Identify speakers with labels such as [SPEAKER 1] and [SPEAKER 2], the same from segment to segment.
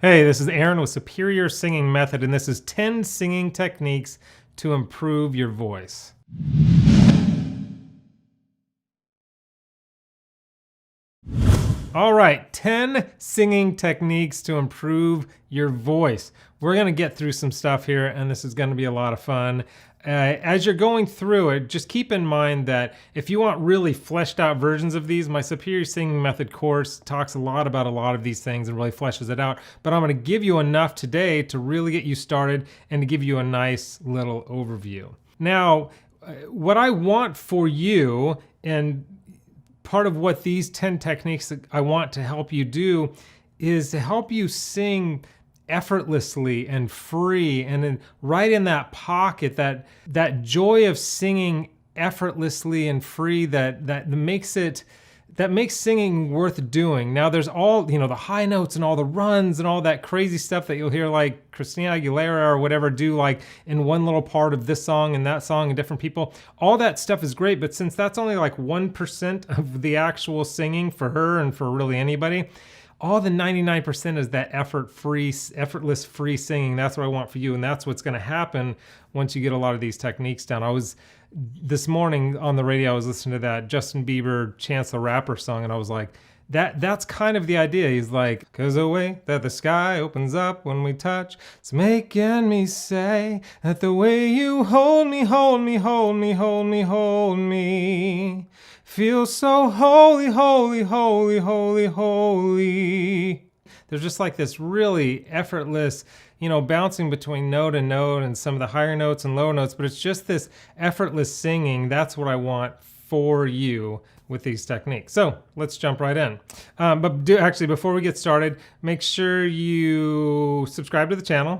[SPEAKER 1] Hey, this is Aaron with Superior Singing Method, and this is 10 singing techniques to improve your voice. All right, 10 singing techniques to improve your voice. We're gonna get through some stuff here, and this is gonna be a lot of fun. As you're going through it, just keep in mind that if you want really fleshed out versions of these, my Superior Singing Method course talks a lot about a lot of these things and really fleshes it out. But I'm gonna give you enough today to really get you started and to give you a nice little overview. Now, what I want for you, and part of what these 10 techniques that I want to help you do, is to help you sing effortlessly and free, and then right in that pocket, that joy of singing effortlessly and free that makes singing worth doing. Now there's all, the high notes and all the runs and all that crazy stuff that you'll hear like Christina Aguilera or whatever do, like in one little part of this song and that song and different people. All that stuff is great, but since that's only like 1% of the actual singing for her and for really anybody, all the 99% is that effortless free singing. That's what I want for you, and that's what's gonna happen once you get a lot of these techniques down. This morning on the radio, I was listening to that Justin Bieber Chance the Rapper song, and I was like, that's kind of the idea. He's like, 'cause the way that the sky opens up when we touch, it's making me say that the way you hold me, hold me, hold me, hold me, hold me, feels so holy, holy, holy, holy, holy. There's just like this really effortless, bouncing between note and note and some of the higher notes and low notes, but it's just this effortless singing. That's what I want for you with these techniques. So let's jump right in. Actually, before we get started, make sure you subscribe to the channel,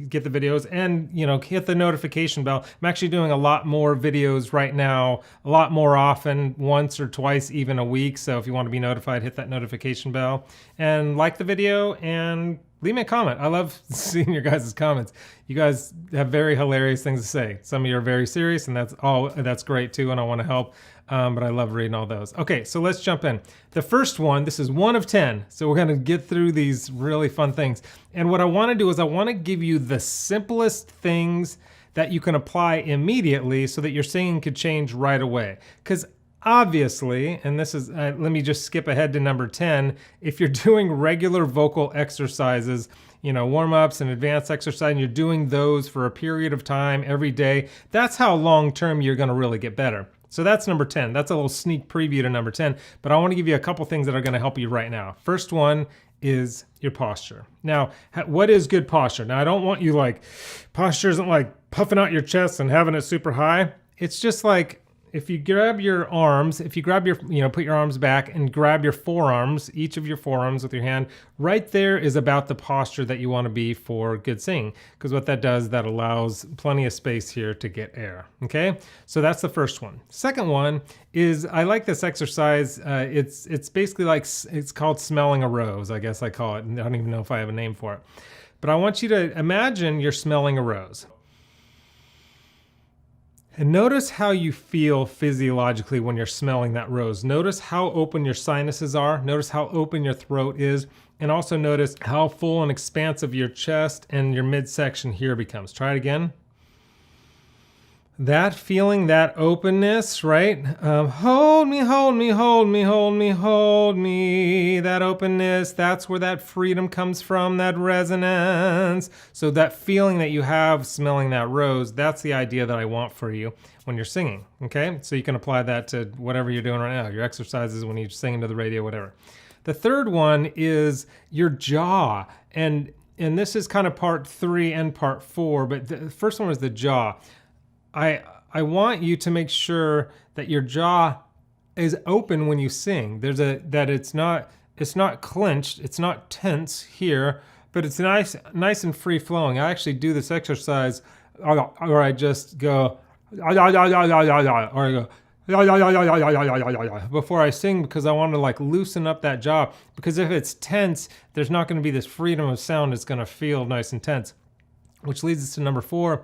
[SPEAKER 1] get the videos, and hit the notification bell. I'm actually doing a lot more videos right now, a lot more often, once or twice even a week. So if you want to be notified, hit that notification bell and like the video and leave me a comment. I love seeing your guys' comments. You guys have very hilarious things to say. Some of you are very serious, and that's great too, and I want to help. But I love reading all those. Okay, so let's jump in. The first one, this is 1 of 10. So we're gonna get through these really fun things. And what I wanna do is I wanna give you the simplest things that you can apply immediately so that your singing could change right away. Because obviously, and this is, let me just skip ahead to number 10. If you're doing regular vocal exercises, warm-ups and advanced exercise, and you're doing those for a period of time every day, that's how long-term you're gonna really get better. So that's number 10. That's a little sneak preview to number 10, but I want to give you a couple things that are going to help you right now. First one is your posture. Now, what is good posture? Now, I don't want you posture isn't like puffing out your chest and having it super high. It's just like, if you grab your arms, put your arms back and grab your forearms, each of your forearms with your hand, right there is about the posture that you want to be for good singing. Because what that does, that allows plenty of space here to get air, okay? So that's the first one. Second one is, I like this exercise. It's basically it's called smelling a rose, I guess I call it. I don't even know if I have a name for it. But I want you to imagine you're smelling a rose. And notice how you feel physiologically when you're smelling that rose. Notice how open your sinuses are. Notice how open your throat is. And also notice how full and expansive your chest and your midsection here becomes. Try it again. That feeling, that openness, right? Hold me, hold me, hold me, hold me, hold me. That openness, that's where that freedom comes from, that resonance. So that feeling that you have smelling that rose, that's the idea that I want for you when you're singing, okay? So you can apply that to whatever you're doing right now, your exercises, when you're singing to the radio, whatever. The third one is your jaw. And this is kind of part 3 and part 4, but the first one is the jaw. I want you to make sure that your jaw is open when you sing. That it's not clenched, it's not tense here, but it's nice and free flowing. I actually do this exercise, or I just go, or I go before I sing, because I want to loosen up that jaw. Because if it's tense, there's not going to be this freedom of sound. It's going to feel nice and tense, which leads us to number 4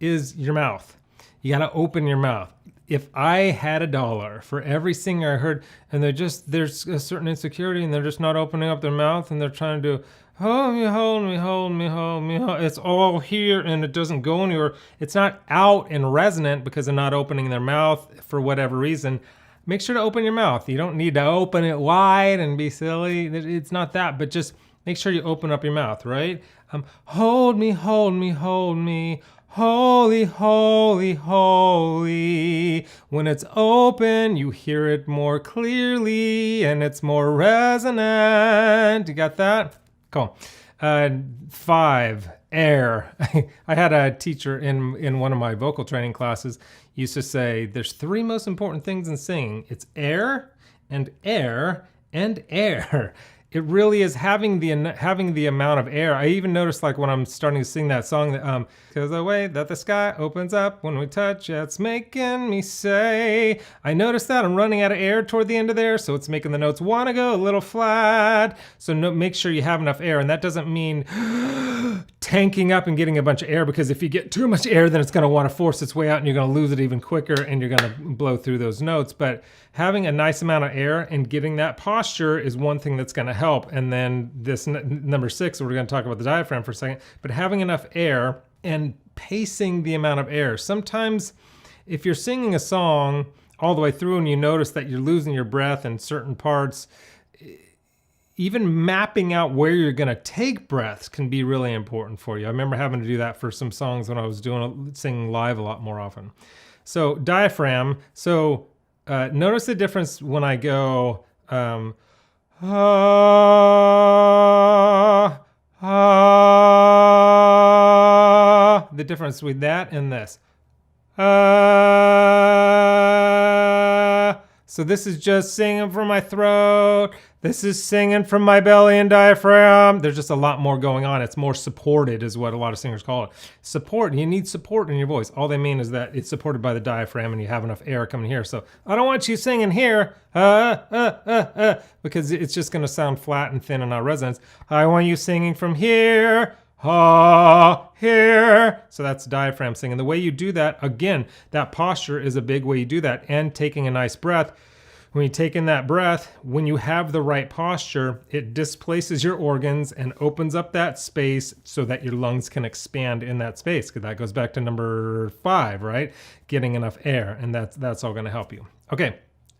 [SPEAKER 1] is your mouth. You got to open your mouth. If I had $1 for every singer I heard, and there's a certain insecurity and they're just not opening up their mouth and they're trying to do, hold me, hold me, hold me, hold me. It's all here and it doesn't go anywhere. It's not out and resonant because they're not opening their mouth for whatever reason. Make sure to open your mouth. You don't need to open it wide and be silly. It's not that, but just make sure you open up your mouth, right? Hold me, hold me, hold me. Holy, holy, holy. When it's open, you hear it more clearly and it's more resonant. You got that? Cool. 5, air. I had a teacher in one of my vocal training classes used to say there's 3 most important things in singing. It's air and air and air. It really is having the amount of air. I even noticed, like, when I'm starting to sing that song, that "'Cause the way that the sky opens up when we touch, it's making me say." I noticed that I'm running out of air toward the end of there, so it's making the notes want to go a little flat. So make sure you have enough air, and that doesn't mean tanking up and getting a bunch of air, because if you get too much air, then it's going to want to force its way out, and you're going to lose it even quicker, and you're going to blow through those notes. But having a nice amount of air and getting that posture is one thing that's going to help. And then this number 6, we're going to talk about the diaphragm for a second, but having enough air and pacing the amount of air. Sometimes if you're singing a song all the way through and you notice that you're losing your breath in certain parts, even mapping out where you're going to take breaths can be really important for you. I remember having to do that for some songs when I was singing live a lot more often. So diaphragm. So notice the difference when I go the difference with that and this. So this is just singing from my throat. This is singing from my belly and diaphragm. There's just a lot more going on. It's more supported is what a lot of singers call it. Support, you need support in your voice. All they mean is that it's supported by the diaphragm and you have enough air coming here. So I don't want you singing here, because it's just gonna sound flat and thin and not resonance. I want you singing from here, here. So that's diaphragm singing. The way you do that, again, that posture is a big way you do that, and taking a nice breath. When you take in that breath, when you have the right posture, it displaces your organs and opens up that space so that your lungs can expand in that space. Because that goes back to number 5, right? Getting enough air, and that's all going to help you. Okay,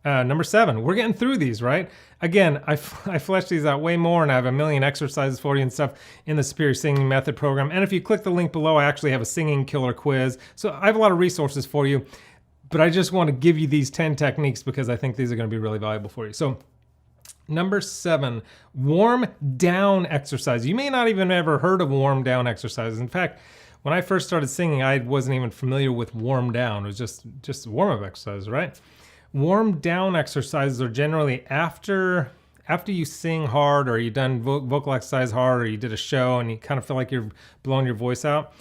[SPEAKER 1] number 7. We're getting through these, right? Again, I flesh these out way more, and I have a million exercises for you and stuff in the Superior Singing Method program. And if you click the link below, I actually have a singing killer quiz. So I have a lot of resources for you. But I just want to give you these 10 techniques because I think these are going to be really valuable for you. So number 7, warm down exercise. You may not even ever heard of warm down exercises. In fact, when I first started singing, I wasn't even familiar with warm down. It was just warm-up exercises, right? Warm down exercises are generally after you sing hard, or you've done vocal exercise hard, or you did a show and you kind of feel like you're blowing your voice out.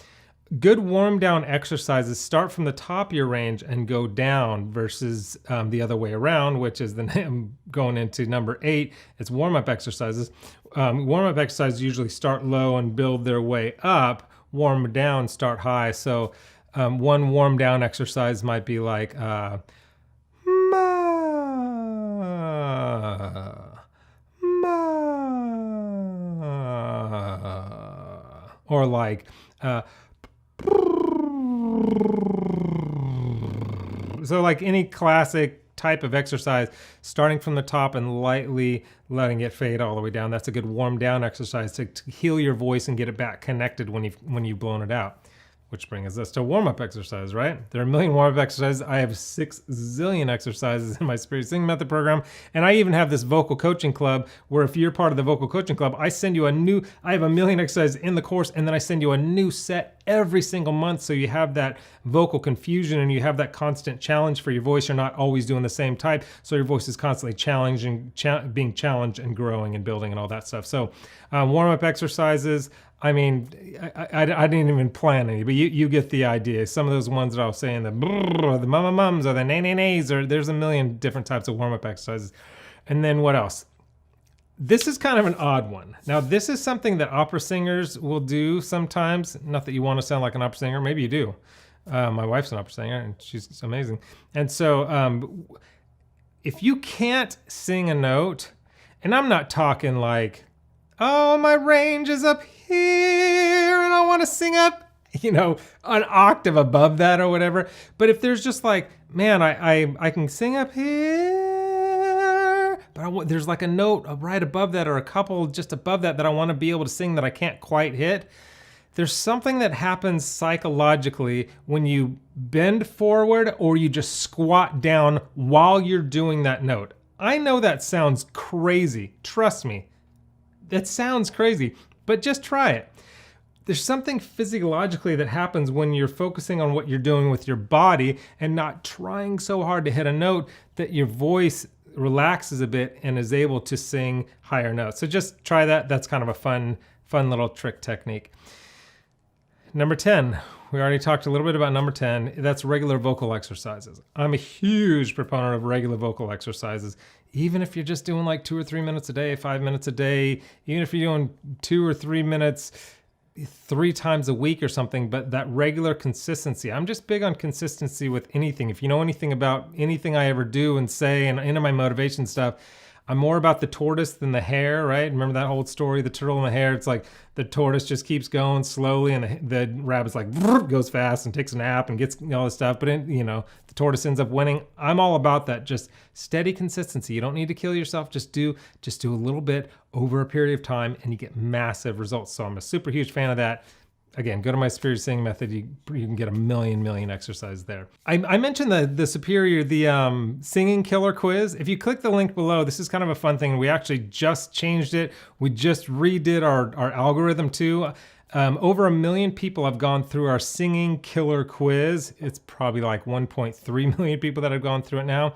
[SPEAKER 1] Good warm down exercises start from the top of your range and go down versus the other way around, which is I'm going into number 8. It's warm-up exercises. Warm-up exercises usually start low and build their way up. Warm down, start high. So one warm down exercise might be like ma, or like so like any classic type of exercise, starting from the top and lightly letting it fade all the way down. That's a good warm down exercise to heal your voice and get it back connected when you've blown it out. Which brings us to warm-up exercise, right? There are a million warm-up exercises. I have 6 zillion exercises in my Superior Singing Method program. And I even have this vocal coaching club where if you're part of the vocal coaching club, I have a million exercises in the course, and then I send you a new set every single month, so you have that vocal confusion and you have that constant challenge for your voice. You're not always doing the same type, so your voice is constantly being challenged and growing and building and all that stuff. So warm-up exercises, I mean, I didn't even plan any, but you get the idea. Some of those ones that I was saying, the brrr, or the mama mums, or the nay nay nays, or there's a million different types of warm-up exercises. And then what else? This is kind of an odd one. Now, this is something that opera singers will do sometimes. Not that you want to sound like an opera singer. Maybe you do. My wife's an opera singer, and she's amazing. And so if you can't sing a note, and I'm not talking like, oh, my range is up here and I want to sing up, an octave above that or whatever. But if there's just like, man, I can sing up here, but there's like a note right above that or a couple just above that I want to be able to sing that I can't quite hit. There's something that happens psychologically when you bend forward or you just squat down while you're doing that note. I know that sounds crazy. Trust me, that sounds crazy, but just try it. There's something physiologically that happens when you're focusing on what you're doing with your body and not trying so hard to hit a note that your voice relaxes a bit and is able to sing higher notes. So just try that. That's kind of a fun little trick technique. Number 10, we already talked a little bit about number 10. That's regular vocal exercises. I'm a huge proponent of regular vocal exercises. Even if you're just doing like 2 or 3 minutes a day, 5 minutes a day, even if you're doing 2 or 3 minutes 3 times a week or something, but that regular consistency. I'm just big on consistency with anything. If you know anything about anything I ever do and say and into my motivation stuff, I'm more about the tortoise than the hare, right? Remember that old story, the turtle and the hare? It's like the tortoise just keeps going slowly and the rabbit's like goes fast and takes a nap and gets all this stuff. But the tortoise ends up winning. I'm all about that. Just steady consistency. You don't need to kill yourself. Just do a little bit over a period of time and you get massive results. So I'm a super huge fan of that. Again, go to my Superior Singing Method. You can get a million exercises there. I mentioned the Singing Killer Quiz. If you click the link below, this is kind of a fun thing. We actually just changed it. We just redid our algorithm too. Over 1 million people have gone through our Singing Killer Quiz. It's probably like 1.3 million people that have gone through it now.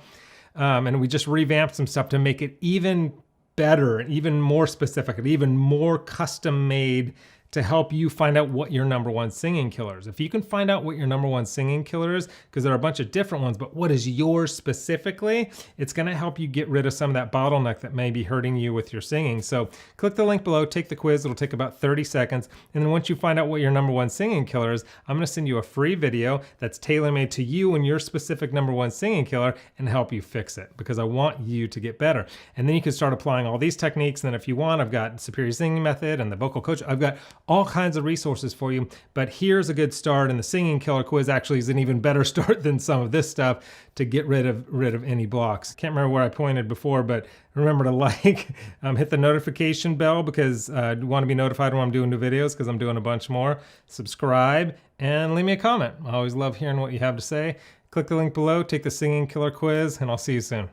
[SPEAKER 1] And we just revamped some stuff to make it even better, even more specific, and even more custom made to help you find out what your number one singing killer is. If you can find out what your number one singing killer is, because there are a bunch of different ones, but what is yours specifically, it's gonna help you get rid of some of that bottleneck that may be hurting you with your singing. So click the link below, take the quiz, it'll take about 30 seconds. And then once you find out what your number one singing killer is, I'm gonna send you a free video that's tailor-made to you and your specific number one singing killer and help you fix it, because I want you to get better. And then you can start applying all these techniques. And then if you want, I've got Superior Singing Method and the Vocal Coach. I've got all kinds of resources for you, but here's a good start, and the Singing Killer Quiz actually is an even better start than some of this stuff to get rid of any blocks. Can't remember where I pointed before, but remember to hit the notification bell because you want to be notified when I'm doing new videos, because I'm doing a bunch more. Subscribe and leave me a comment. I always love hearing what you have to say. Click the link below, take the Singing Killer Quiz, and I'll see you soon.